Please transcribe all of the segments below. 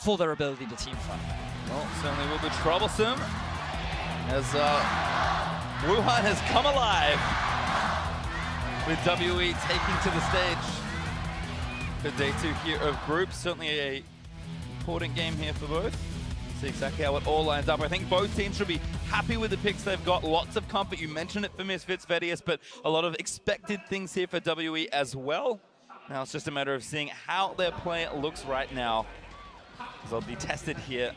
for their ability to team fight. Well, certainly will be troublesome as Wuhan has come alive with WE taking to the stage for day 2 here of groups. Certainly a important game here for both. See exactly how it all lines up. I think both teams should be happy with the picks they've got. Lots of comfort. You mentioned it for Misfits, Vedius, but a lot of expected things here for WE as well. Now it's just a matter of seeing how their play looks right now, as they'll be tested here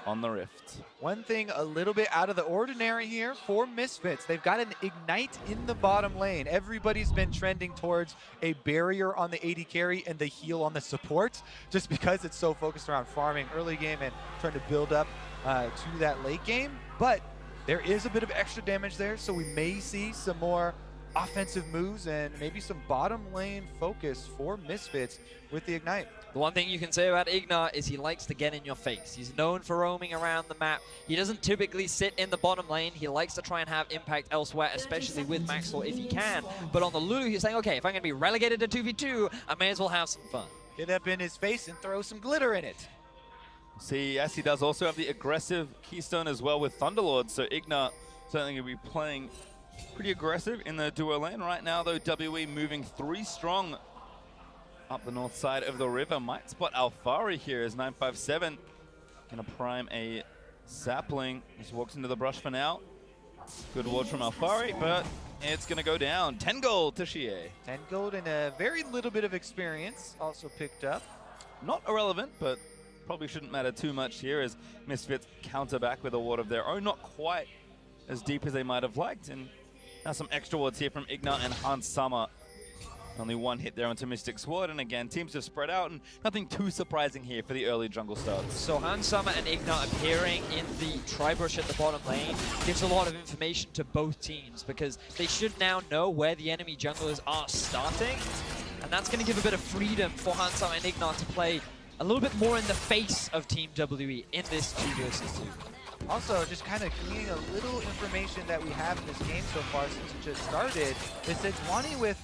on the Rift. One thing a little bit out of the ordinary here for Misfits, they've got an Ignite in the bottom lane. Everybody's been trending towards a barrier on the AD carry and the heal on the support, just because it's so focused around farming early game and trying to build up to that late game. But there is a bit of extra damage there, so we may see some more offensive moves and maybe some bottom lane focus for Misfits with the Ignite. The one thing you can say about Igna is he likes to get in your face. He's known for roaming around the map. He doesn't typically sit in the bottom lane. He likes to try and have impact elsewhere, especially with Maxwell if he can. But on the Lulu, he's saying, okay, if I'm going to be relegated to 2v2, I may as well have some fun. Get up in his face and throw some glitter in it. See, yes, he does also have the aggressive Keystone as well with Thunderlord, so Igna certainly going to be playing pretty aggressive in the duo lane. Right now, though, WE moving 3 strong up the north side of the river. Might spot Alfari here as 957 going to prime a sapling. Just walks into the brush for now. Good ward from Alfari, but it's going to go down. 10 gold to Shie. 10 gold and a very little bit of experience also picked up. Not irrelevant, but probably shouldn't matter too much here as Misfits counter back with a ward of their own. Not quite as deep as they might have liked. And now some extra wards here from Igna and Hans Sama. Only one hit there onto Mystic's ward, and again, teams have spread out, and nothing too surprising here for the early jungle starts. So Hans Sama and Igna appearing in the tri-brush at the bottom lane gives a lot of information to both teams, because they should now know where the enemy junglers are starting, and that's going to give a bit of freedom for Hans Sama and Igna to play a little bit more in the face of Team WE in this 2 versus 2. Also, just kind of gleaning a little information that we have in this game so far since it just started, is Sejuani with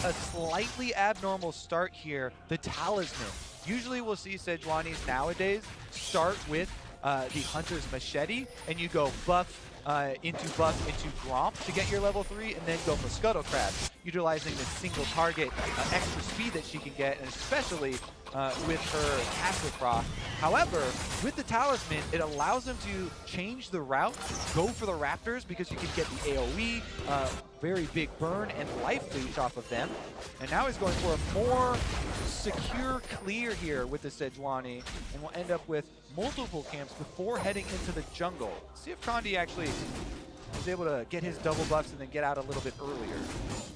a slightly abnormal start here, the Talisman. Usually we'll see Sejuani's nowadays start with the Hunter's Machete, and you go buff into Gromp to get your level 3, and then go for Scuttle Crab, utilizing the single target extra speed that she can get, and especially with her passive proc. However, with the Talisman, it allows him to change the route, go for the Raptors, because you can get the AoE, very big burn, and life leech off of them. And now he's going for a more secure clear here with the Sejuani, and we'll end up with multiple camps before heading into the jungle. See if Condi actually is able to get his double buffs and then get out a little bit earlier.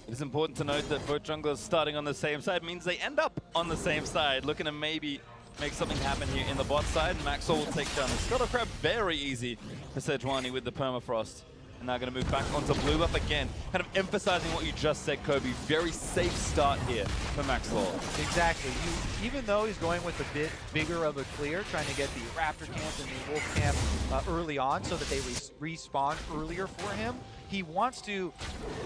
It is important to note that both junglers starting on the same side means they end up on the same side, looking to maybe make something happen here in the bot side. Maxwell will take down the Scuttle Crab very easy for Sejuani with the Permafrost. And now going to move back onto blue buff again, kind of emphasizing what you just said, Kobe. Very safe start here for Maxwell. Exactly. Even though he's going with a bit bigger of a clear, trying to get the Raptor camp and the Wolf camp early on so that they respawn earlier for him, he wants to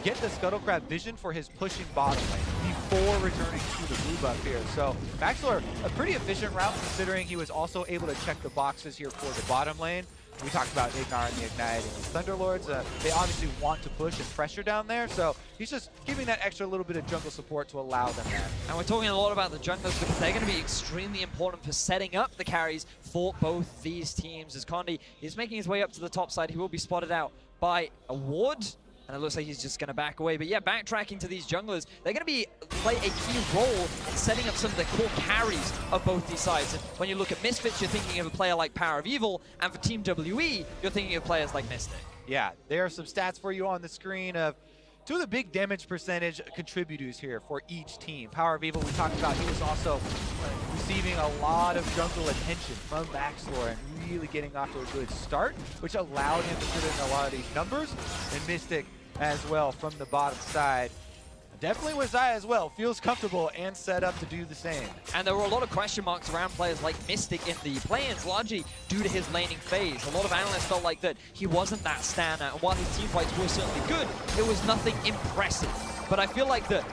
get the Scuttle Crab vision for his pushing bottom lane before returning to the blue buff here. So Maxwell, a pretty efficient route considering he was also able to check the boxes here for the bottom lane. We talked about Ignar and the Ignite and the Thunderlords. They obviously want to push and pressure down there, so he's just giving that extra little bit of jungle support to allow them that. And we're talking a lot about the junglers because they're going to be extremely important for setting up the carries for both these teams. As Condi is making his way up to the top side, he will be spotted out by a ward. And it looks like he's just going to back away. But yeah, backtracking to these junglers, they're going to play a key role in setting up some of the core carries of both these sides. And when you look at Misfits, you're thinking of a player like Power of Evil. And for Team WE, you're thinking of players like Mystic. Yeah, there are some stats for you on the screen of 2 of the big damage percentage contributors here for each team. Power of Evil, we talked about, he was also receiving a lot of jungle attention from Maxlor and really getting off to a good start, which allowed him to put in a lot of these numbers. And Mystic as well from the bottom side. Definitely with Zaya as well, feels comfortable and set up to do the same. And there were a lot of question marks around players like Mystic in the play-ins, largely due to his laning phase. A lot of analysts felt like that he wasn't that standout, and while his team fights were certainly good, it was nothing impressive. But I feel like that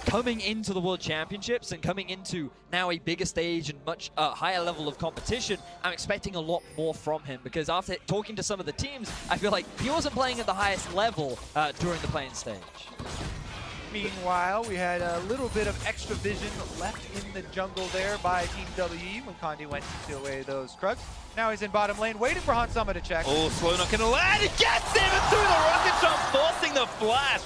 coming into the World Championships and coming into now a bigger stage and much higher level of competition, I'm expecting a lot more from him, because after talking to some of the teams, I feel like he wasn't playing at the highest level during the playing stage. Meanwhile, we had a little bit of extra vision left in the jungle there by Team WE when Condi went to steal away those Krugs. Now he's in bottom lane, waiting for Hansama to check. Oh, Slow not gonna land. He gets him through the rocket shot, forcing the flash.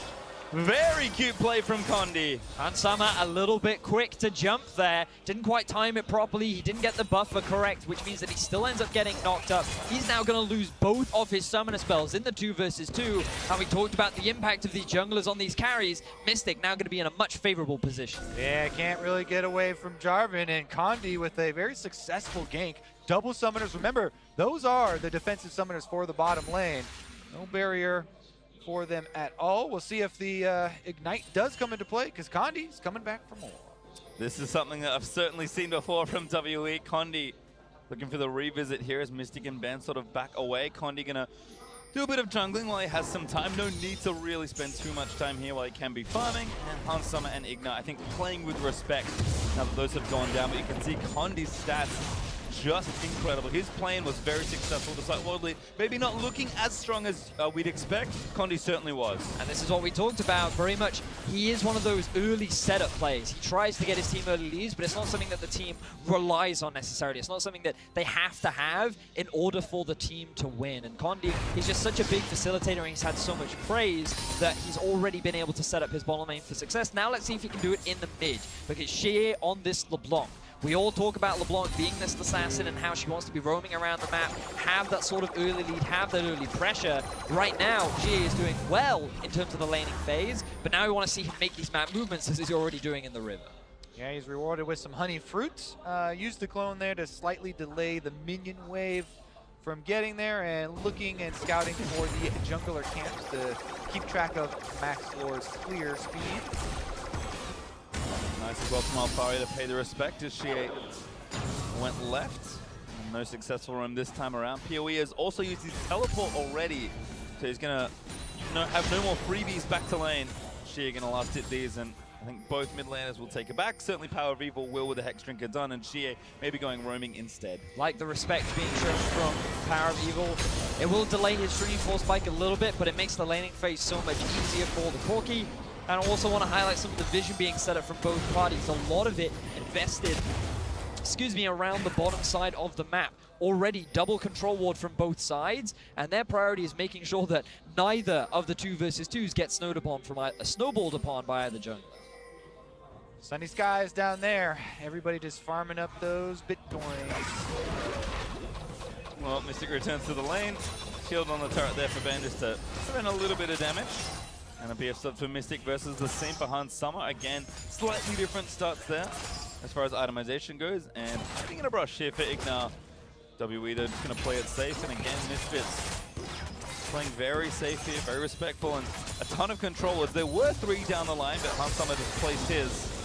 Very cute play from Condi. Hansama a little bit quick to jump there. Didn't quite time it properly. He didn't get the buffer correct, which means that he still ends up getting knocked up. He's now going to lose both of his summoner spells in the 2 versus 2. And we talked about the impact of these junglers on these carries. Mystic now going to be in a much favorable position. Yeah, can't really get away from Jarvan, and Condi with a very successful gank. Double summoners. Remember, those are the defensive summoners for the bottom lane. No barrier for them at all. We'll see if the Ignite does come into play, because Condi's coming back for more. This is something that I've certainly seen before from WE. Condi looking for the revisit here as Mystic and Ben sort of back away. Condi gonna do a bit of jungling while he has some time. No need to really spend too much time here while he can be farming. And Hansama and Ignite, I think, playing with respect now that those have gone down. But you can see Condi's stats just incredible. His plan was very successful, despite Wardley maybe not looking as strong as we'd expect. Condi certainly was. And this is what we talked about very much. He is one of those early setup plays. He tries to get his team early leads, but it's not something that the team relies on necessarily. It's not something that they have to have in order for the team to win. And Condi, he's just such a big facilitator, and he's had so much praise that he's already been able to set up his bottom lane for success. Now let's see if he can do it in the mid, because Shea on this LeBlanc. We all talk about LeBlanc being this assassin and how she wants to be roaming around the map, have that sort of early lead, have that early pressure. Right now, Jie is doing well in terms of the laning phase, but now we want to see him make these map movements as he's already doing in the river. Yeah, he's rewarded with some honey fruits. Used the clone there to slightly delay the minion wave from getting there, and looking and scouting for the jungler camps to keep track of Max Lord's clear speed. Nice as well from Alfari to pay the respect as she went left. And no successful roam this time around. PoE has also used his teleport already, so he's going to have no more freebies back to lane. Shea going to last hit these, and I think both mid laners will take it back. Certainly Power of Evil will with the Hex Drinker done, and Shea maybe going roaming instead. Like the respect being shown from Power of Evil. It will delay his Streaming Force spike a little bit, but it makes the laning phase so much easier for the Corki. And I also want to highlight some of the vision being set up from both parties. A lot of it invested, around the bottom side of the map. Already double control ward from both sides, and their priority is making sure that neither of the 2 versus 2s get snowballed upon by either jungler. Sunny skies down there. Everybody just farming up those Bitcoins. Well, Mystic returns to the lane. Shield on the turret there for Ben just to throw in a little bit of damage. And a BF sub for Mystic versus the same for Hansama. Again, slightly different starts there as far as itemization goes. And taking a brush here for Ignar. WE, they're just going to play it safe. And again, Misfits playing very safe here, very respectful, and a ton of controllers. There were 3 down the line, but Hansama just placed his.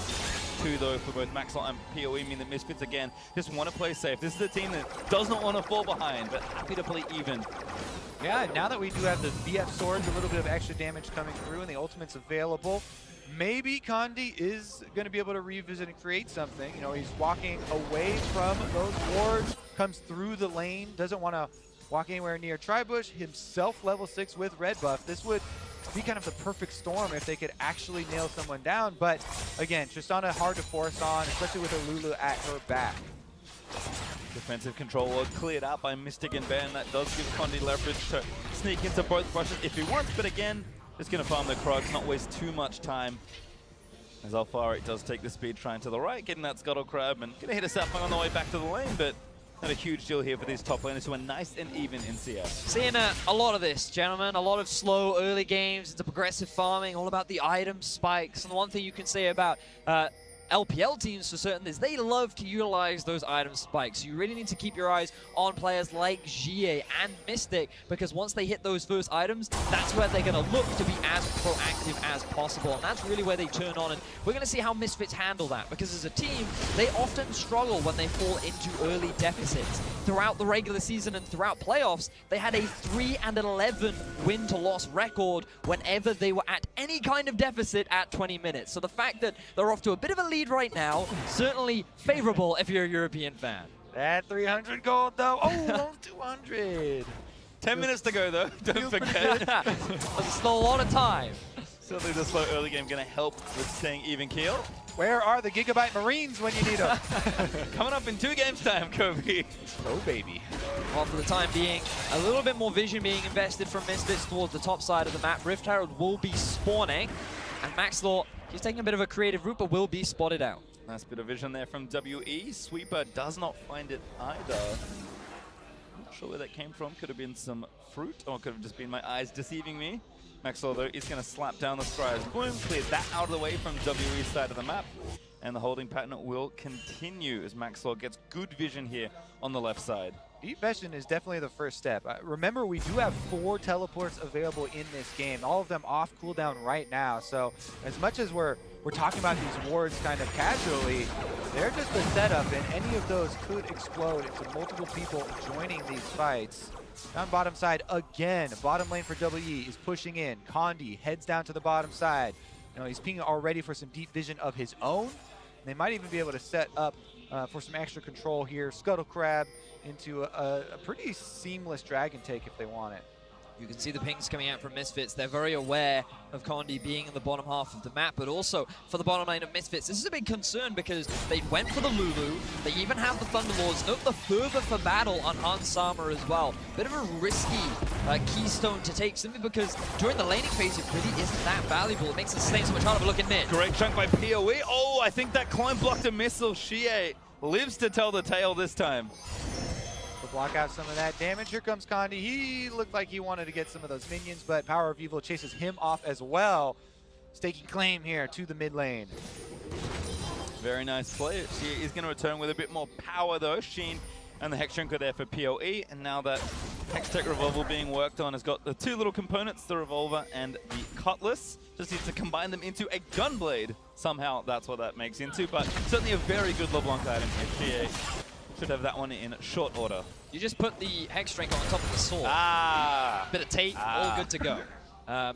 2 though for both Maxwell and PoE, mean that Misfits again just want to play safe. This is a team that does not want to fall behind, but happy to play even. Yeah, now that we do have the BF swords, a little bit of extra damage coming through, and the ultimate's available, maybe Condi is going to be able to revisit and create something. You know, he's walking away from those wards, comes through the lane, doesn't want to walk anywhere near Tribush, himself level 6 with red buff. This would be kind of the perfect storm if they could actually nail someone down, but again, Tristana hard to force on, especially with her Lulu at her back. Defensive control was cleared out by Mystic and Ben. That does give Condi leverage to sneak into both brushes if he wants, but again, just going to farm the Krugs, not waste too much time. As Alfari does take the speed trying to the right, getting that Scuttle Crab, and going to hit a sapling on the way back to the lane, but not a huge deal here for these top laners who are nice and even in CS. Seeing a lot of this, gentlemen. A lot of slow early games. It's a progressive farming, all about the item spikes. And the one thing you can say about LPL teams for certain is they love to utilize those item spikes. So you really need to keep your eyes on players like GA and Mystic, because once they hit those first items, that's where they're going to look to be as proactive as possible. And that's really where they turn on. And we're going to see how Misfits handle that, because as a team, they often struggle when they fall into early deficits. Throughout the regular season and throughout playoffs, they had a 3-11 win to loss record whenever they were at any kind of deficit at 20 minutes. So the fact that they're off to a bit of a lead right now, certainly favorable if you're a European fan. That 300 gold though, oh, 200. 10 minutes to go though, don't forget. That's still a lot of time. Certainly the slow early game going to help with staying even keel. Where are the Gigabyte Marines when you need them? Coming up in 2 games time, Kobe. Oh, baby. Well, for the time being, a little bit more vision being invested from Misfits towards the top side of the map. Rift Herald will be spawning, and Maxlaw, he's taking a bit of a creative route, but will be spotted out. Nice bit of vision there from WE. Sweeper does not find it either. Not sure where that came from. Could have been some fruit, or could have just been my eyes deceiving me. Maxlaw, though, is going to slap down the Scribes. Boom, cleared that out of the way from WE's side of the map. And the holding pattern will continue as Maxlaw gets good vision here on the left side. Deep vision is definitely the first step. Remember, we do have 4 teleports available in this game, all of them off cooldown right now. So as much as we're talking about these wards kind of casually, they're just a setup, and any of those could explode into multiple people joining these fights. Down bottom side again, bottom lane for WE is pushing in. Condi heads down to the bottom side. You know, he's pinging already for some deep vision of his own. And they might even be able to set up for some extra control here. Scuttle Crab into a pretty seamless dragon take if they want it. You can see the pings coming out from Misfits. They're very aware of Condi being in the bottom half of the map, but also for the bottom lane of Misfits. This is a big concern because they went for the Lulu. They even have the Thunderlords. Note the fervor for battle on Hans Sama as well. Bit of a risky keystone to take, simply because during the laning phase, it really isn't that valuable. It makes the slate so much harder. But look at mid. Great chunk by PoE. Oh, I think that climb blocked a missile. Shie lives to tell the tale this time. To block out some of that damage. Here comes Condi. He looked like he wanted to get some of those minions, but Power of Evil chases him off as well. Staking claim here to the mid lane. Very nice play. She is going to return with a bit more power though. Sheen and the Hex Shrinker there for PoE, and now that Hextech Revolver being worked on has got the 2 little components, the Revolver and the Cutlass. Just needs to combine them into a Gunblade. Somehow that's what that makes into, but certainly a very good LeBlanc item here. Should have that one in short order. You just put the Hex Strength on top of the sword. Bit of tape, all good to go.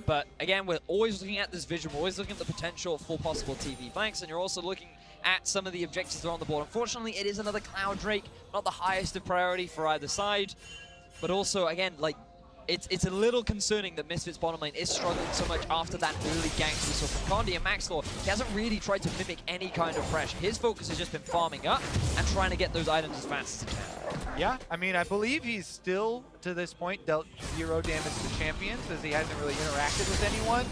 But again, we're always looking at this vision. We're always looking at the potential for possible TV flanks, and you're also looking at some of the objectives that are on the board. Unfortunately, it is another Cloud Drake, not the highest of priority for either side. But also, again, like, it's a little concerning that Misfits bottom lane is struggling so much after that early ganks we saw from Condi and Maxlaw. He hasn't really tried to mimic any kind of pressure. His focus has just been farming up and trying to get those items as fast as he can. Yeah, I mean, I believe he's still, to this point, dealt 0 damage to champions, as he hasn't really interacted with anyone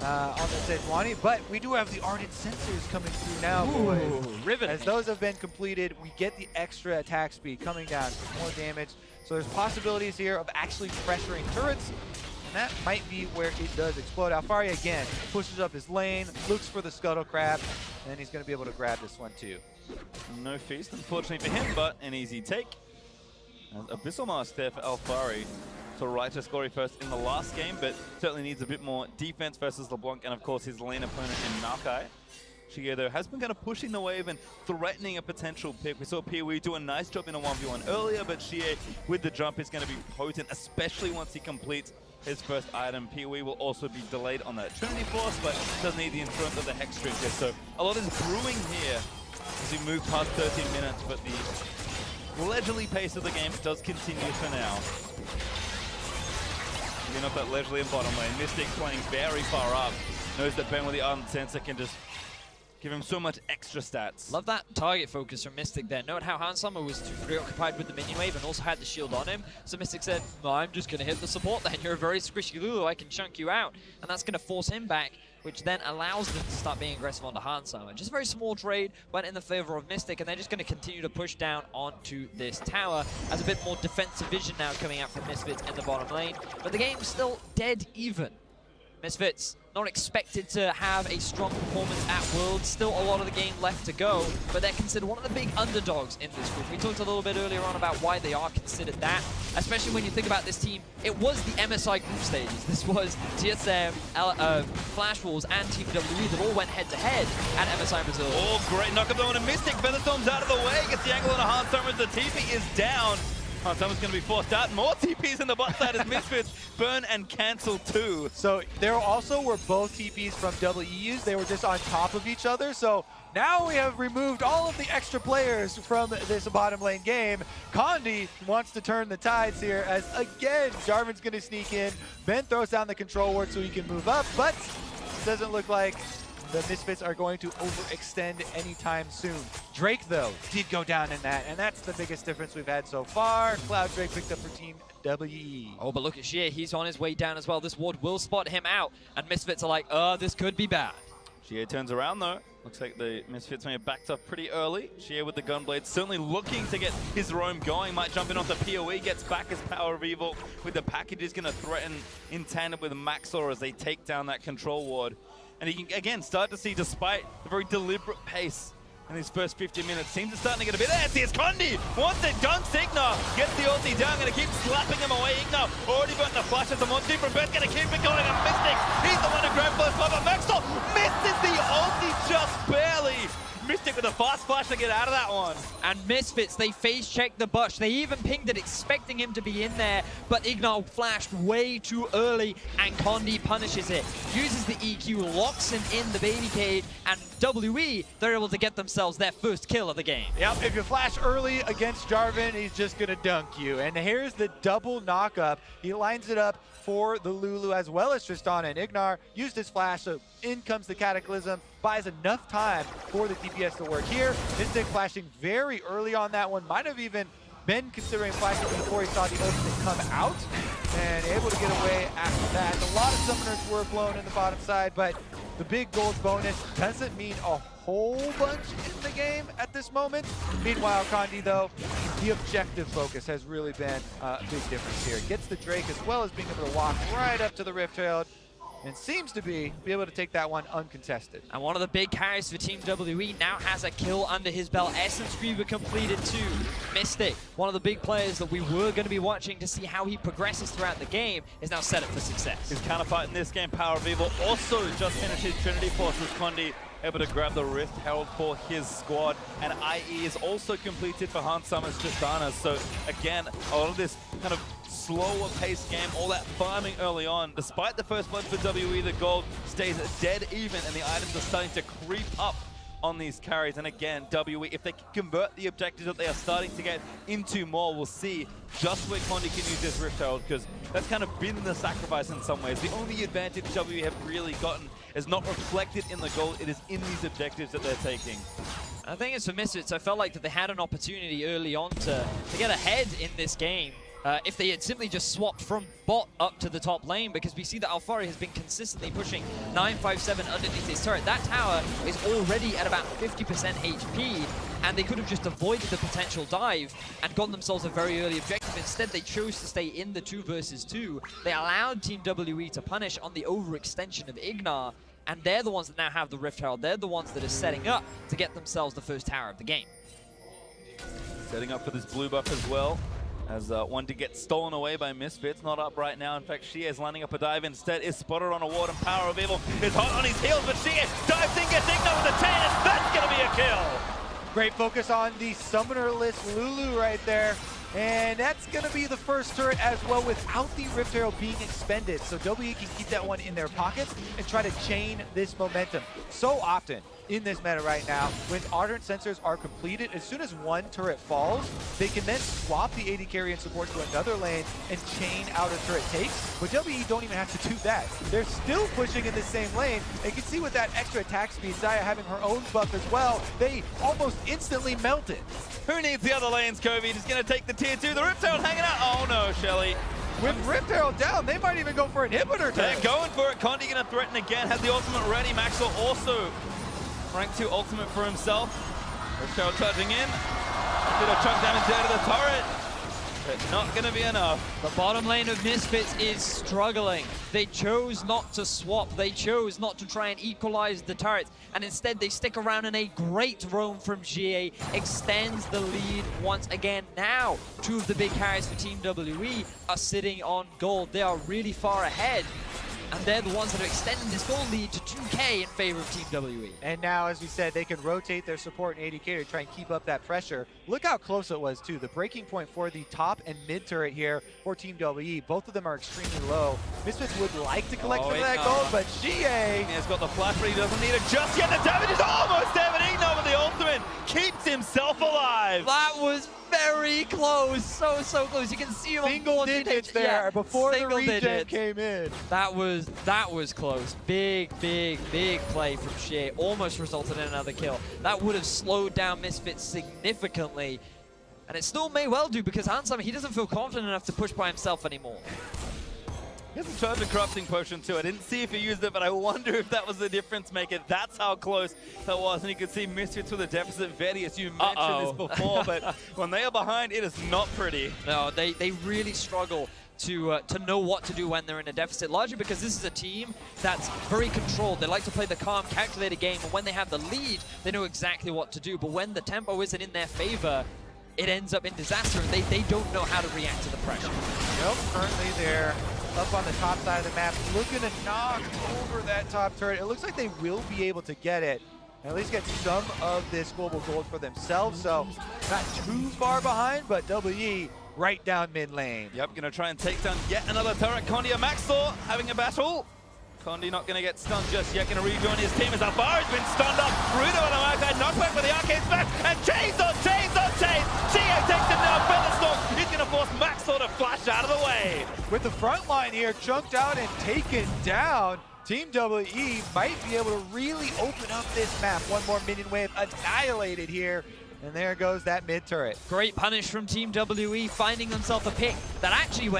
on the Sejuani. But we do have the Ardent Sensors coming through now, boys. Riveting. As those have been completed, we get the extra attack speed coming down for more damage. So there's possibilities here of actually pressuring turrets, and that might be where it does explode. Alfari again pushes up his lane, looks for the Scuttle Crab, and then he's going to be able to grab this one too. No feast, unfortunately for him, but an easy take. Abyssal Mask there for Alfari to righteous glory first in the last game, but certainly needs a bit more defense versus LeBlanc, and of course his lane opponent in Maokai. Shige, though, has been kind of pushing the wave and threatening a potential pick. We saw PoE do a nice job in a 1v1 earlier, but Shige with the jump is going to be potent, especially once he completes his first item. PoE will also be delayed on that Trinity Force, but doesn't need the influence of the Hex Shrinker. So a lot is brewing here as we move past 13 minutes, but the leisurely pace of the game does continue for now. Moving up that leisurely in bottom lane. Mystic playing very far up. Knows that Ben with the Ardent Sensor can just give him so much extra stats. Love that target focus from Mystic there. Note how Hans Sama was too preoccupied with the minion wave and also had the shield on him. So Mystic said, well, I'm just going to hit the support then. You're a very squishy Lulu. I can chunk you out. And that's going to force him back, which then allows them to start being aggressive onto Hans Sama. Just a very small trade went in the favor of Mystic, and they're just going to continue to push down onto this tower as a bit more defensive vision now coming out from Misfits in the bottom lane. But the game's still dead even. Misfits not expected to have a strong performance at Worlds. Still a lot of the game left to go, but they're considered one of the big underdogs in this group. We talked a little bit earlier on about why they are considered that, especially when you think about this team. It was the MSI group stages. This was TSM, Flash Wolves, and Team WE that all went head-to-head at MSI Brazil. Oh, great knock up though on a Mystic. Featherstorm's out of the way, gets the angle on a Hearthstone as the TP is down. Someone's going to be forced out. More TPs in the bot side as Misfits burn and cancel too. So there also were both TPs from WEUs. They were just on top of each other. So now we have removed all of the extra players from this bottom lane game. Condi wants to turn the tides here as, again, Jarvan's going to sneak in. Ben throws down the control ward so he can move up, but it doesn't look like the Misfits are going to overextend anytime soon. Drake, though, did go down in that, and that's the biggest difference we've had so far. Cloud Drake picked up for Team WE. Oh, but look at Shea. He's on his way down as well. This ward will spot him out, and Misfits are like, this could be bad. Shea turns around though. Looks like the Misfits may have backed up pretty early. Shea with the Gunblade, certainly looking to get his roam going. Might jump in off the PoE, gets back his Power of Evil with the package. Is going to threaten in tandem with Maxor as they take down that control ward. And he can, again, start to see, despite the very deliberate pace in these first 50 minutes, teams are starting to get a bit antsy as Condi wants it, dunks Ignar, gets the ulti down, going to keep slapping him away. Ignar already burnt the flash as the monster from Beth, going to keep it going on Mystic. He's the one to grab first blood, but Maxor misses the ulti just barely. Mystic with a fast flash to get out of that one. And Misfits, they face checked the bush. They even pinged it, expecting him to be in there, but Ignar flashed way too early, and Condi punishes it. Uses the EQ, locks him in the baby cage, and WE, they're able to get themselves their first kill of the game. Yep, if you flash early against Jarvan, he's just going to dunk you. And here's the double knock-up. He lines it up for the Lulu as well as Tristana, and Ignar used his flash, so in comes the Cataclysm, buys enough time for the DPS to work here. Mystic flashing very early on that one, might have even been considering flashing before he saw the ultimate come out, and able to get away after that. A lot of summoners were blown in the bottom side, but the big gold bonus doesn't mean a whole bunch in the game at this moment. Meanwhile, Condi, though, the objective focus has really been a big difference here. Gets the Drake as well as being able to walk right up to the Rift Herald, and seems to be able to take that one uncontested. And one of the big carries for Team WE now has a kill under his belt. Essence Reaver completed too. Mystic, one of the big players that we were going to be watching to see how he progresses throughout the game, is now set up for success. His counterpart in this game, Power of Evil, also just finished his Trinity Force with Condi, able to grab the Rift Herald for his squad, and IE is also completed for Hans Summer's Tristana. So again, a lot of this kind of slower paced game, all that farming early on. Despite the first blood for WE, the gold stays dead even, and the items are starting to creep up on these carries. And again, WE, if they can convert the objectives that they are starting to get into more, we'll see just where Condi can use this Rift Herald, because that's kind of been the sacrifice in some ways. The only advantage WE have really gotten is not reflected in the gold, it is in these objectives that they're taking. I think it's for Misfits. I felt like that they had an opportunity early on to get ahead in this game. If they had simply just swapped from bot up to the top lane, because we see that Alfari has been consistently pushing 957 underneath his turret. That tower is already at about 50% HP, and they could have just avoided the potential dive and gotten themselves a very early objective. Instead, they chose to stay in the 2 versus 2. They allowed Team WE to punish on the overextension of Ignar, and they're the ones that now have the Rift Herald. They're the ones that are setting up to get themselves the first tower of the game. Setting up for this blue buff as well, as one to get stolen away by Misfits. Not up right now. In fact, Shea is lining up a dive instead. Is spotted on a ward, and Power of Evil is hot on his heels, but Shea dives in, gets Ignar with a chain, and that's going to be a kill. Great focus on the summoner-less Lulu right there. And that's going to be the first turret as well without the Rift Herald being expended. So WE can keep that one in their pockets and try to chain this momentum. So often in this meta right now, when Ardent Sensors are completed, as soon as one turret falls, they can then swap the AD carry and support to another lane and chain out a turret takes. But WE don't even have to do that. They're still pushing in the same lane. And you can see with that extra attack speed, Zaya having her own buff as well, they almost instantly melted. Who needs the other lanes, Kobe? He's going to take the tier 2. The Rift Herald hanging out. Oh no, Shelly. With Rift Herald down, they might even go for an inhibitor turret. They're going for it. Condi going to threaten again. Has the ultimate ready. Maxwell also rank 2 ultimate for himself. Rift Herald charging in. Bit of chunk damage there to the turret. but not going to be enough. The bottom lane of Misfits is struggling. They chose not to swap. They chose not to try and equalize the turrets. And instead, they stick around, and a great roam from GA extends the lead once again. Now, two of the big carries for Team WE are sitting on gold. They are really far ahead. And they're the ones that are extending this gold lead to 2K in favor of Team WE. And now, as we said, they can rotate their support and ADK to try and keep up that pressure. Look how close it was, too. The breaking point for the top and mid turret here for Team WE, both of them are extremely low. Misfits would like to collect some of that gold, but GA... He's got the flash, but he doesn't need it just yet. The damage is almost there, but Igno with the ultimate keeps himself alive. That was very close, so close. You can see him single on digits there before the regen came in. That was close. Big play from Shea. Almost resulted in another kill. That would have slowed down Misfits significantly. And it still may well do, because Hansam, he doesn't feel confident enough to push by himself anymore. He has a charge of corrupting potion too. I didn't see if he used it, but I wonder if that was the difference maker. That's how close that was. And you can see Misfits with a deficit. Vedius, you mentioned this before, but when they are behind, it is not pretty. No, they really struggle to know what to do when they're in a deficit, largely because this is a team that's very controlled. They like to play the calm, calculated game, and when they have the lead, they know exactly what to do. But when the tempo isn't in their favor, it ends up in disaster, and they don't know how to react to the pressure. Nope, currently they're up on the top side of the map, looking to knock over that top turret. It looks like they will be able to get it, and at least get some of this global gold for themselves. So not too far behind, but WE right down mid lane. Yep, gonna try and take down yet another turret. Condi and Maxor having a battle. Condi not gonna get stunned just yet, gonna rejoin his team as Alvaro's been stunned up. Rudo on the outside, knockback with the arcade smash, and chains on chains on chains. GA takes him down, Featherstorm. He's gonna force Maxor to flash out of the way. With the front line here chunked out and taken down, Team WE might be able to really open up this map. One more minion wave annihilated here. And there goes that mid turret. Great punish from Team WE, finding themselves a pick that actually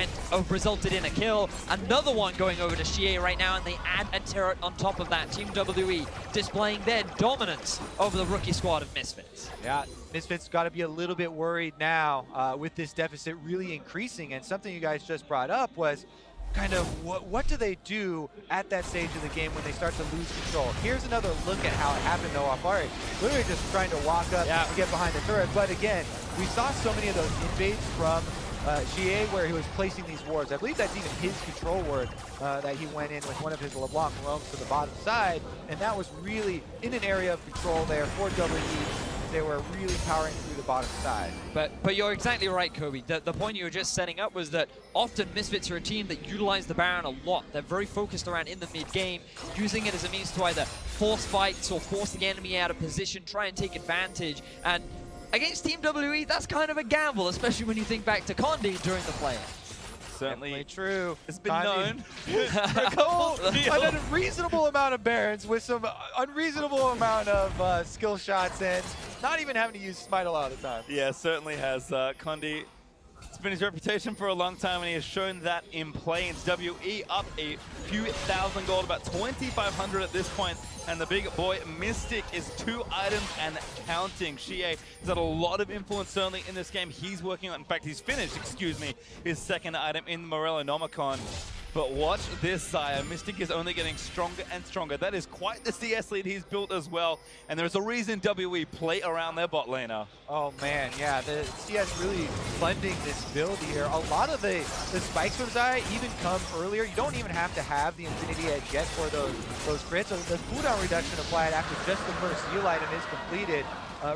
resulted in a kill. Another one going over to Shie right now, and they add a turret on top of that. Team WE displaying their dominance over the rookie squad of Misfits. Yeah, Misfits got to be a little bit worried now with this deficit really increasing. And something you guys just brought up was kind of what do they do at that stage of the game when they start to lose control? Here's another look at how it happened though. Alvari literally just trying to walk up and get behind the turret. But again, we saw so many of those invades from GA where he was placing these wards. I believe that's even his control ward that he went in with one of his LeBlanc roams to the bottom side. And that was really in an area of control there for WE. They were really powering through the bottom side. But you're exactly right, Kobe. The point you were just setting up was that often Misfits are a team that utilize the Baron a lot. They're very focused around in the mid-game, using it as a means to either force fights or force the enemy out of position, try and take advantage. And against Team WE, that's kind of a gamble, especially when you think back to Condi during the play. Certainly true. It's been known. An unreasonable amount of Barons with some unreasonable amount of skill shots and not even having to use Smite a lot of the time. Yeah, certainly has. Condi, it's been his reputation for a long time, and he has shown that in play. It's WE up a few thousand gold, about 2,500 at this point. And the big boy Mystic is 2 items and counting. Shie has had a lot of influence certainly in this game. He's working on, in fact, he's finished, his second item in Morellonomicon. But watch this, Sire. Mystic is only getting stronger and stronger. That is quite the CS lead he's built as well. And there's a reason WE play around their bot laner. Oh man, yeah, the CS really funding this build here. A lot of the spikes from Zaya even come earlier. You don't even have to have the Infinity Edge yet for those crits. So the cooldown reduction applied after just the first heal item is completed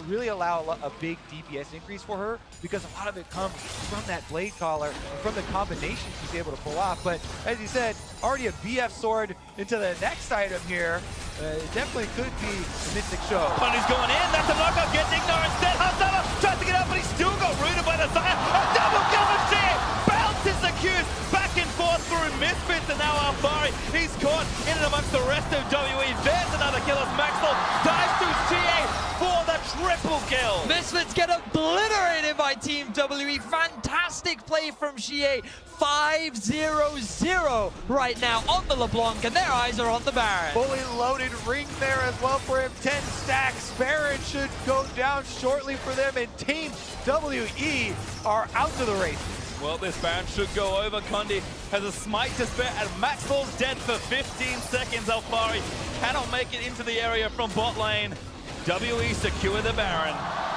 really allow a big DPS increase for her, because a lot of it comes from that Blade Collar and from the combinations she's able to pull off. But as you said, already a BF sword into the next item here. It definitely could be a Mystic show. Bunny's going in, that's a knockout, gets Ignore instead. Hansama tries to get out, but he's still got rooted by the Zaya. A double kill for Shea! Bounces the Qs back and forth through Misfits, and now Alvari, he's caught in and amongst the rest of WE. There's another kill as Maxwell dives through GA for the triple kill. Misfits get obliterated by by Team WE. Fantastic play from Xie. 5-0-0 right now on the LeBlanc, and their eyes are on the Baron. Fully loaded ring there as well for him. 10 stacks. Baron should go down shortly for them, and Team WE are out to the races. Well, this Baron should go over. Condi has a smite to spare, and Maxwell's dead for 15 seconds. Alfari cannot make it into the area from bot lane. WE secure the Baron.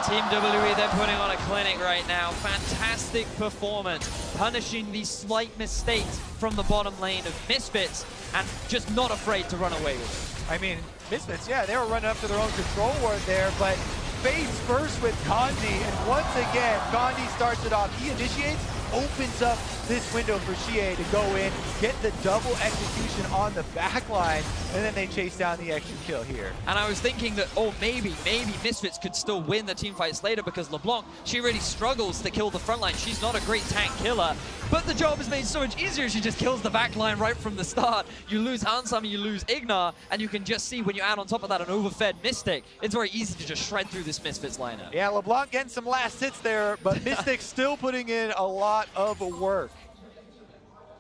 Team WE, they're putting on a clinic right now. Fantastic performance, punishing these slight mistakes from the bottom lane of Misfits, and just not afraid to run away with it. I mean, Misfits, yeah, they were running up to their own control ward there, but face first with Condi, and once again, Condi starts it off. He initiates, opens up this window for Xie to go in, get the double execution on the back line, and then they chase down the extra kill here. And I was thinking that, oh, maybe Misfits could still win the team fights later, because LeBlanc, she really struggles to kill the front line. She's not a great tank killer, but the job is made so much easier. She just kills the back line right from the start. You lose Hansama, you lose Ignar, and you can just see when you add on top of that an overfed Mystic, it's very easy to just shred through this Misfits lineup. Yeah, LeBlanc getting some last hits there, but Mystic still putting in a lot of work.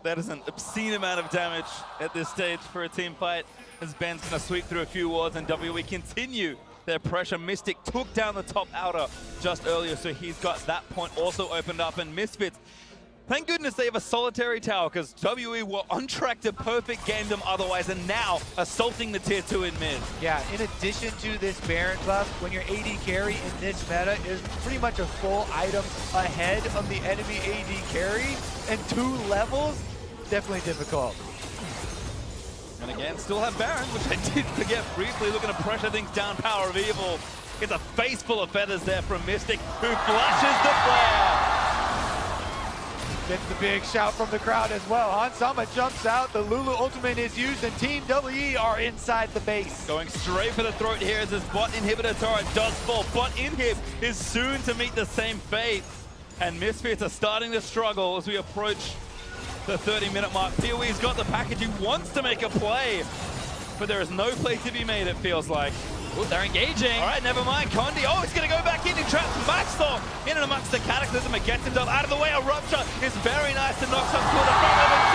That is an obscene amount of damage at this stage for a team fight, as Ben's going to sweep through a few wards, and WE continue their pressure. Mystic took down the top outer just earlier, so he's got that point also opened up, and Misfits, thank goodness they have a solitary tower, because WE were on track to perfect game them otherwise, and now assaulting the tier 2 in mid. Yeah, in addition to this Baron buff, when your AD carry in this meta is pretty much a full item ahead of the enemy AD carry, and 2 levels, definitely difficult. And again, still have Baron, which I did forget briefly, looking to pressure things down. Power of Evil gets a face full of feathers there from Mystic, who flashes the flare. Gets the big shout from the crowd as well. Hansama jumps out, the Lulu ultimate is used, and Team WE are inside the base. Going straight for the throat here as his bot inhibitor turret does fall. Bot inhib is soon to meet the same fate. And Misfits are starting to struggle as we approach the 30-minute mark. PoE's got the package, he wants to make a play, but there is no play to be made, it feels like. Ooh, they're engaging. All right, never mind. Condi, oh, he's going to go back in. He traps Maxwell in and amongst the Cataclysm and gets himself out of the way. A rupture is very nice to knock some to the front of it.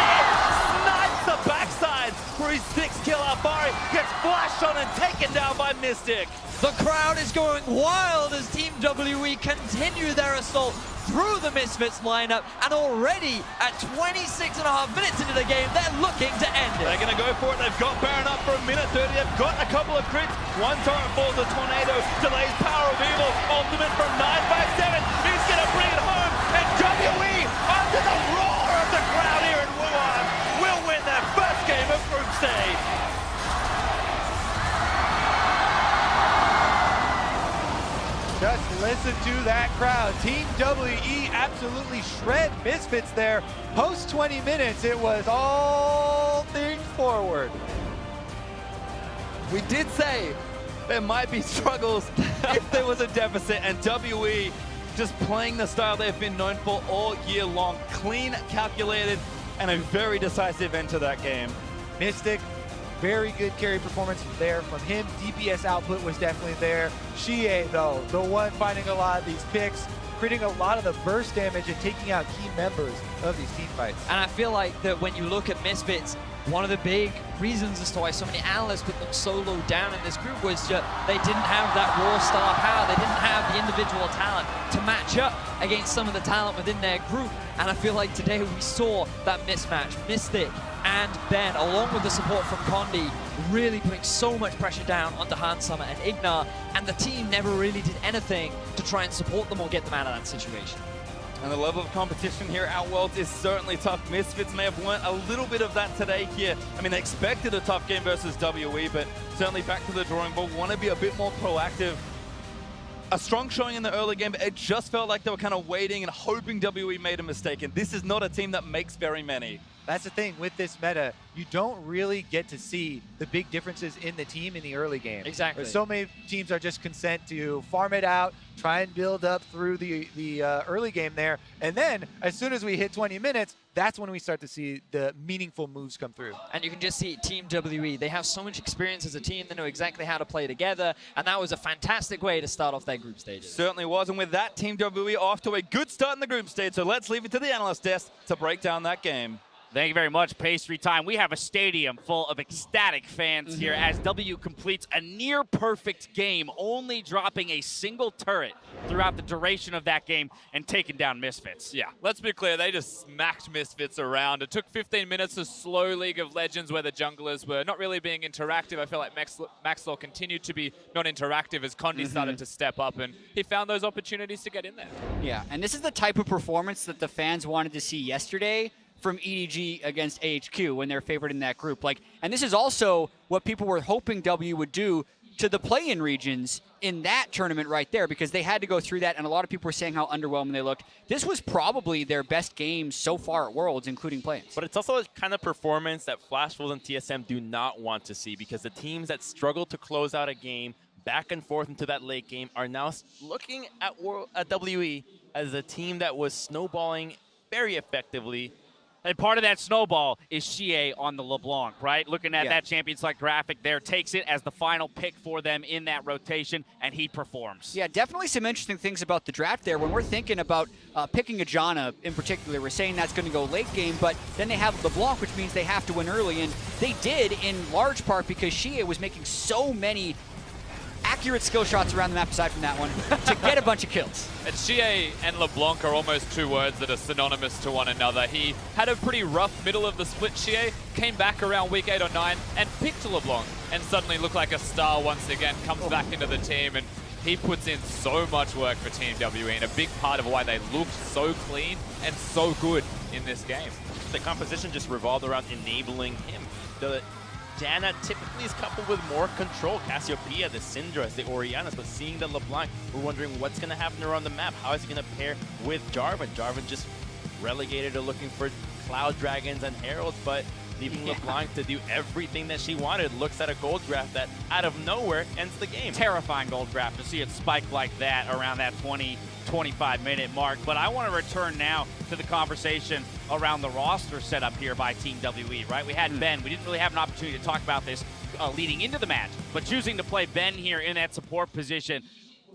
Snipes the backside for his 6th kill. Alfari gets flashed on and taken down by Mystic. The crowd is going wild as Team WE continue their assault through the Misfits lineup, and already at 26.5 minutes into the game, they're looking to end it. They're going to go for it. They've got Baron up for a minute 30. They've got a couple of crits. One turret falls, a tornado delays Power of Evil. Ultimate from 957. He's going to bring it home, and WE, under the roar of the crowd here in Wuhan, will win their first game of Group Stage. Just listen to that crowd. Team WE absolutely shred Misfits there. Post 20 minutes, it was all things forward. We did say there might be struggles if there was a deficit, and WE just playing the style they've been known for all year long. Clean, calculated, and a very decisive end to that game. Mystic, very good carry performance there from him. DPS output was definitely there. Xie, though, the one finding a lot of these picks, creating a lot of the burst damage and taking out key members of these team fights. And I feel like that when you look at Misfits, one of the big reasons as to why so many analysts put them so low down in this group was that they didn't have that raw star power. They didn't have the individual talent to match up against some of the talent within their group. And I feel like today we saw that mismatch. Mystic and Ben, along with the support from Condi, really putting so much pressure down onto Hansama and Ignar, and the team never really did anything to try and support them or get them out of that situation. And the level of competition here at Worlds is certainly tough. Misfits may have learned a little bit of that today here. I mean, they expected a tough game versus WE, but certainly back to the drawing board, want to be a bit more proactive. A strong showing in the early game, but it just felt like they were kind of waiting and hoping WE made a mistake. And this is not a team that makes very many. That's the thing with this meta. You don't really get to see the big differences in the team in the early game. Exactly. So many teams are just content to farm it out, try and build up through the early game there, and then as soon as we hit 20 minutes, that's when we start to see the meaningful moves come through. And you can just see Team WE. They have so much experience as a team. They know exactly how to play together. And that was a fantastic way to start off their group stages. Certainly was. And with that, Team WE off to a good start in the group stage. So let's leave it to the analyst desk to break down that game. Thank you very much, Pastry Time. We have a stadium full of ecstatic fans here as W completes a near-perfect game, only dropping a single turret throughout the duration of that game and taking down Misfits. Yeah, let's be clear, they just smacked Misfits around. It took 15 minutes of slow League of Legends where the junglers were not really being interactive. I feel like Maxlaw continued to be non-interactive as Condi started to step up, and he found those opportunities to get in there. Yeah, and this is the type of performance that the fans wanted to see yesterday from EDG against AHQ when they're favored in that group. And this is also what people were hoping W would do to the play-in regions in that tournament right there, because they had to go through that, and a lot of people were saying how underwhelming they looked. This was probably their best game so far at Worlds, including play-ins. But it's also a kind of performance that Flash Wolves and TSM do not want to see, because the teams that struggle to close out a game back and forth into that late game are now looking at WE as a team that was snowballing very effectively. And part of that snowball is Xie on the LeBlanc, right? Looking at that Champions Select graphic there, takes it as the final pick for them in that rotation, and he performs. Yeah, definitely some interesting things about the draft there. When we're thinking about picking a Janna in particular, we're saying that's going to go late game, but then they have LeBlanc, which means they have to win early, and they did in large part because Xie was making so many accurate skill shots around the map aside from that one to get a bunch of kills. And Xie and LeBlanc are almost two words that are synonymous to one another. He had a pretty rough middle of the split. Xie came back around week 8 or 9 and picked LeBlanc and suddenly looked like a star once again, comes back into the team, and he puts in so much work for Team WE, and a big part of why they looked so clean and so good in this game. The composition just revolved around enabling him. The Janna typically is coupled with more control. Cassiopeia, the Syndras, the Orianas, but seeing the LeBlanc, we're wondering what's going to happen around the map. How is he going to pair with Jarvan? Jarvan just relegated to looking for Cloud Dragons and Heralds, but leaving LeBlanc to do everything that she wanted. Looks at a gold graph that, out of nowhere, ends the game. Terrifying gold graph to see it spike like that around that 25-minute mark. But I want to return now to the conversation around the roster set up here by Team WE, right? We had Ben. We didn't really have an opportunity to talk about this leading into the match, but choosing to play Ben here in that support position.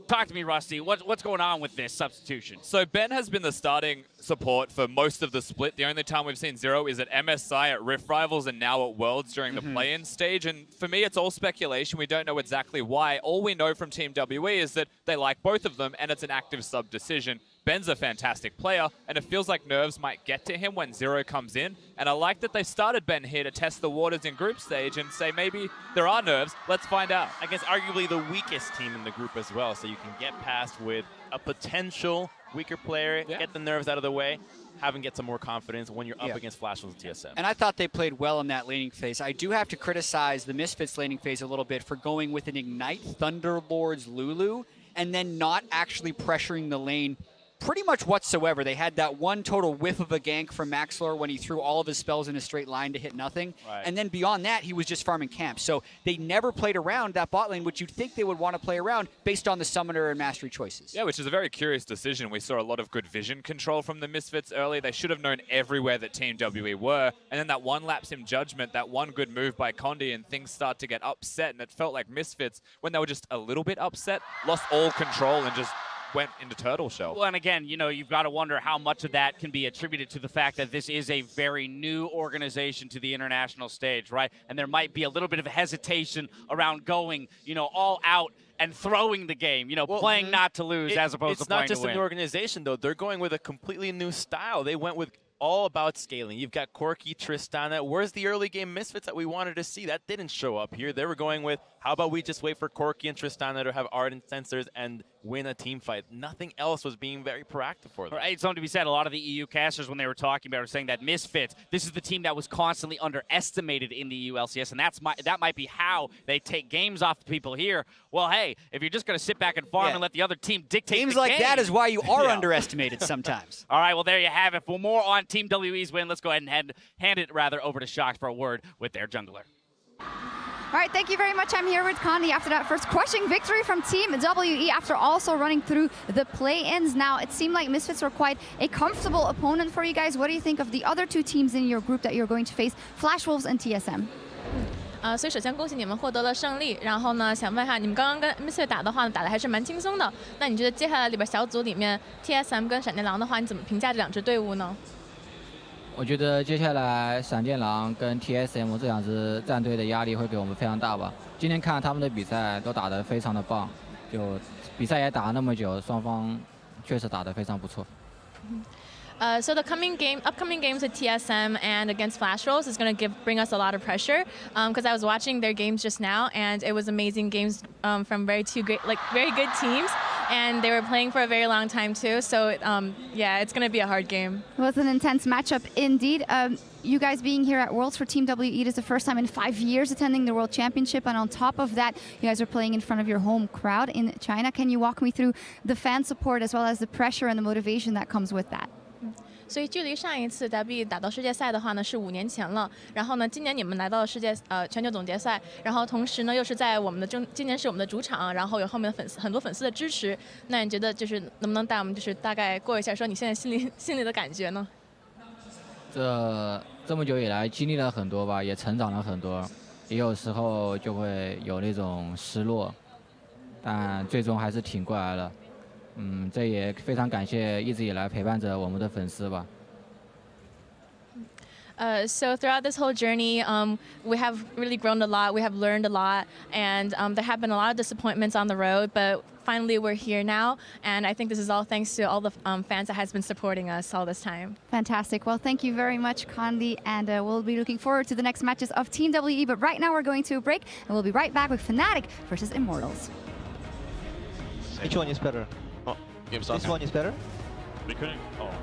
Talk to me, Rusty. What's going on with this substitution? So Ben has been the starting support for most of the split. The only time we've seen Zero is at MSI, at Rift Rivals, and now at Worlds during the play-in stage. And for me, it's all speculation. We don't know exactly why. All we know from Team WE is that they like both of them, and it's an active sub decision. Ben's a fantastic player, and it feels like nerves might get to him when Zero comes in. And I like that they started Ben here to test the waters in group stage and say maybe there are nerves. Let's find out. Against arguably the weakest team in the group as well, so you can get past with a potential weaker player, get the nerves out of the way, have him get some more confidence when you're up against Flash Wolves and TSM. And I thought they played well in that laning phase. I do have to criticize the Misfits laning phase a little bit for going with an Ignite Thunderlords Lulu and then not actually pressuring the lane pretty much whatsoever. They had that one total whiff of a gank from Maxlor when he threw all of his spells in a straight line to hit nothing. Right. And then beyond that, he was just farming camps. So they never played around that bot lane, which you'd think they would want to play around based on the summoner and mastery choices. Yeah, which is a very curious decision. We saw a lot of good vision control from the Misfits early. They should have known everywhere that Team WE were. And then that one lapse in judgment, that one good move by Condi, and things start to get upset. And it felt like Misfits, when they were just a little bit upset, lost all control and just went into turtle shell. Well, and again, you know, you've got to wonder how much of that can be attributed to the fact that this is a very new organization to the international stage, right? And there might be a little bit of hesitation around going, you know, all out and throwing the game, you know, playing not to lose as opposed to playing to win. It's not just an organization, though. They're going with a completely new style. They went with all about scaling. You've got Corki, Tristana. Where's the early game Misfits that we wanted to see? That didn't show up here. They were going with, how about we just wait for Corki and Tristana to have ardent sensors and win a team fight. Nothing else was being very proactive for them. Right, something to be said. A lot of the EU casters, when they were talking about it, were saying that Misfits, this is the team that was constantly underestimated in the EU LCS, and that might be how they take games off the people here. Well, hey, if you're just going to sit back and farm and let the other team dictate Games the like game, that is why you are underestimated sometimes. All right, well, there you have it. For more on Team WE's win, let's go ahead and hand it over to Shox for a word with their jungler. All right, thank you very much. I'm here with Condi after that first crushing victory from Team WE after also running through the play-ins. Now, it seemed like Misfits were quite a comfortable opponent for you guys. What do you think of the other two teams in your group that you're going to face, Flash Wolves and TSM? 所以首先恭喜你们获得了胜利。然后呢，想问一下，你们刚刚跟 Misfits 打的话呢，打的还是蛮轻松的。那你觉得接下来里边小组里面 TSM 跟闪电狼的话，你怎么评价这两支队伍呢？ 我觉得接下来闪电狼跟 TSM 这两支战队的压力会给我们非常大吧。今天看他们的比赛都打得非常的棒，就比赛也打了那么久，双方确实打得非常不错。 So the upcoming games with TSM and against Flash Wolves is going to bring us a lot of pressure because I was watching their games just now and it was amazing games from very good teams and they were playing for a very long time too. So yeah, it's going to be a hard game. It was an intense matchup indeed. You guys being here at Worlds for Team WE, it is the first time in 5 years attending the World Championship, and on top of that, you guys are playing in front of your home crowd in China. Can you walk me through the fan support as well as the pressure and the motivation that comes with that? 所以距离上一次 WE 打到世界赛的话呢是5年前了，然后呢今年你们来到了全球总决赛，然后同时呢又是在我们的今年是我们的主场，然后有后面很多粉丝的支持，那你觉得就是能不能带我们就是大概过一下说你现在心里的感觉呢？这么久以来经历了很多吧，也成长了很多，也有时候就会有那种失落，但最终还是挺过来了。 这也非常感谢一直以来陪伴着我们的粉丝吧。So throughout this whole journey, we have really grown a lot. We have learned a lot, and there have been a lot of disappointments on the road. But finally, we're here now, and I think this is all thanks to all the fans that has been supporting us all this time. Fantastic. Well, thank you very much, Condi, and we'll be looking forward to the next matches of Team WE. But right now, we're going to a break, and we'll be right back with Fnatic versus Immortals. Which one is better? This one is better? They couldn't. Okay.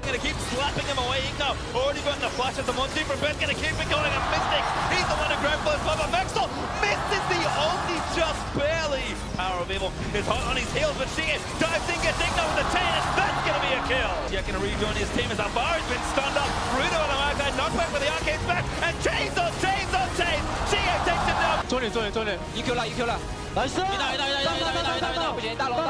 Gonna keep slapping him away. Igno already got the flash at the 1-2 from Ben. Gonna keep it going. And Mystics, he's the one who grabbed first. But Vexel misses the ulti just barely. Power of Evil is hot on his heels, but Sheehan dives in, gets Igno with the 10, and that's gonna be a kill. Yeah, gonna rejoin his team as Alvaro has been stunned up. Rudo on the arcade, knockback with the arcade's back, and chains on chains on chains. Sheehan takes it down. 重点，1Q 了，1Q 了，来，不行，大龙，